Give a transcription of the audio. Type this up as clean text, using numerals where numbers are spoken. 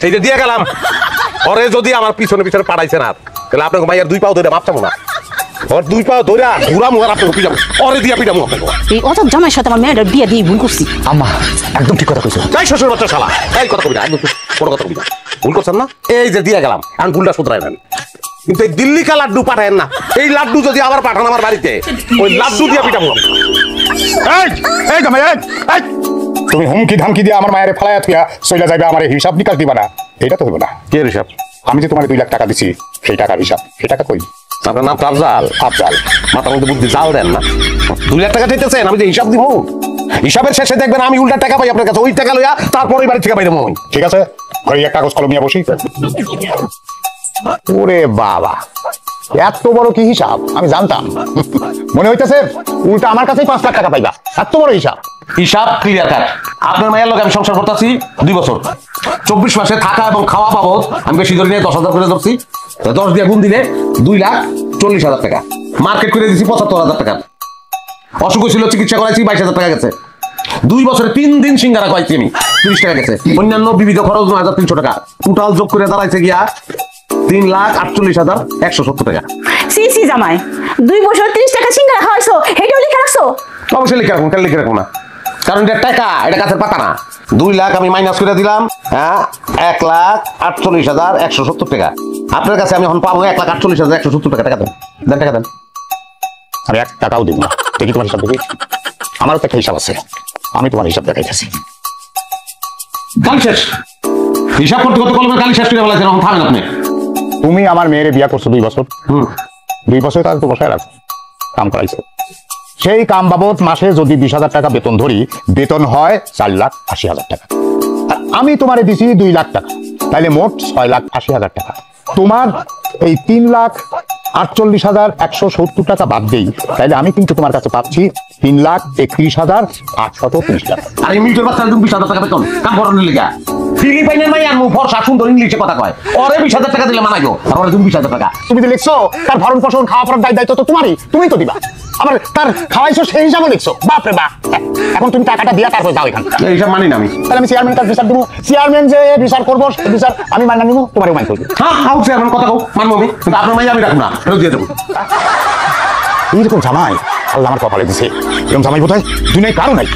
এই যে দিয়ে গেলাম ওরে যদি আমার পিছনে পিছনে পাঠাইছে না তাহলে আপনাকে মাইয়ার 2 পাও ধরে মাপ চাবো না ওর 2 পাও ধরে ঘুরা মুহার আপনাকে পিটাবো ওরে দিয়া পিটাবো আপনাকে এই অজব জামাইয়ের সাথে আমার মেয়েটার বিয়ে দিয়ে ভুল করছি আম্মা একদম ঠিক কথা কইছো তাই শ্বশুর বাচ্চা শালা এই কথা কবি না একদম কোনো কথা কবি না ভুল করছেন না এই যে দিয়ে গেলাম এখন ভুলটা শুধরাই নেন কিন্তু এই দিল্লি কা লাড্ডু পাঠায়েন না এই লাড্ডু যদি আবার পাঠান আমার বাড়িতে ওই লাড্ডু দিয়া পিটাবো এই এই জামাই এই তুমি হুমকি ধামকি দিয়ে আমার মায়ের ফালায়া থুয়া চলে যাবে আমার হিসাব নিকাশ দিবা না এটা তো হলো না কে হিসাব আমি যে তোমার 2 লাখ টাকা দিছি সেই টাকার হিসাব সেই টাকা কই আপনার নাম আফজাল আফজাল মাথার মধ্যে বুদ্ধি জাল দেন না 2 লাখ টাকা চাইতেছেন আমি যে হিসাব দিব হিসাবের শেষে দেখবেন আমি উল্টা টাকা পাই আপনার কাছে ওই টাকা লইয়া তারপর ওই বাড়ি থেকে বাইরে মই ঠিক আছে ঘরে এক কাগজ কলম নিয়ে বসি ওরে বাবা এত বড় কি হিসাব আমি জানতাম মনে হইতেছে উল্টা আমার কাছেই 5 লাখ টাকা পাইবা এত বড় হিসাব হিসাব ক্লিয়ার কাট আপনার মায়ের লোক আমি সংসার করতেছি 2 বছর 24 মাসে থাকা এবং খাওয়া বাবদ আমি বেশি ধরে নিয়ে 10,000 করে ধরছি 10 দিয়ে গুণ দিলে 2,40,000 টাকা মার্কেট করে দিছি 75,000 টাকা অসুখ ছিল চিকিৎসা করাইছি 22,000 টাকা গেছে 2 বছরে 3 দিন সিঙ্গারা খাইছি আমি 30 টাকা গেছে অন্যান্য বিবিধ খরচ 9,300 টাকা টোটাল যোগ করে দাঁড়াইছে গিয়া 3,48,170 টাকা সি সি জামাই 2 বছর 30 টাকা সিঙ্গারা খাওয়াইছো হেটাও লিখে রাখছো অবশ্যই লিখে রাখুন কেন লিখে রাখুন না কারণ এটা টাকা এটা কাছের পাতা না 2 লাখ আমি মাইনাস করে দিলাম হ্যাঁ 1,48,170 টাকা আপনার কাছে আমি এখন পাবো 1,48,170 টাকা টাকা দেন দেন টাকা দেন আমি 1 টাকাও দিব না দেখি তোমার হিসাব দেখি আমারও তো একটা হিসাব আছে আমি তোমার হিসাব দেখাইতেছি কাল শেষ হিসাব করতে করতে কলমের কালি শেষ করে বলেছেন এখন থামেন আপনি তুমি আমার মেয়েরে বিয়া করছো 2 বছর 2 বছর তার তো বসায় রাখো কাম করাইছো সেই কাম বাবদ মাসে যদি 20,000 টাকা বেতন ধরি বেতন হয় 4,80,000 টাকা আর আমি তোমারে দিছি 2 লাখ টাকা তাইলে মোট 6,80,000 টাকা তোমার এই 3,48,170 টাকা বাদ দেই তাইলে আমি কিন্তু তোমার কাছে পাচ্ছি 3,31,830 টাকা আর এই মিনিটের বাচ্চা 20,000 টাকা বেতন কাম করানোর লিগা ফিলিপাইনের মাই আর মুফর সুন্দর ইংলিশে কথা কয় ওরে 20,000 টাকা দিলে মানাইও আর ওরে 20,000 টাকা তুমি যে লিখছো তার ভরণ পোষণ খাওয়া পড়ার দায়িত্ব তো তোমারই তুমি তো দিবা আবার তার খাওয়াইছো সেই হিসাবে লিখছো বাপ রে বাপ এখন তুমি টাকাটা দিয়া তারপর যাও এখান এই হিসাব মানি না আমি তাহলে আমি চেয়ারম্যান কাছে বিচার দিব চেয়ারম্যান যে বিচার করবো বিচার আমি মাইনা নিব তোমারও মাইন করবো হ্যাঁ হাউ চেয়ারম্যান কথা কও মানবো আমি কিন্তু আপনার মাই আমি রাখবো না ফেরত দিয়ে দেবো এইরকম জামাই আল্লাহ আমার কপালে দিছে এরকম জামাই বোধহয় দুনিয়ায় কারো নাই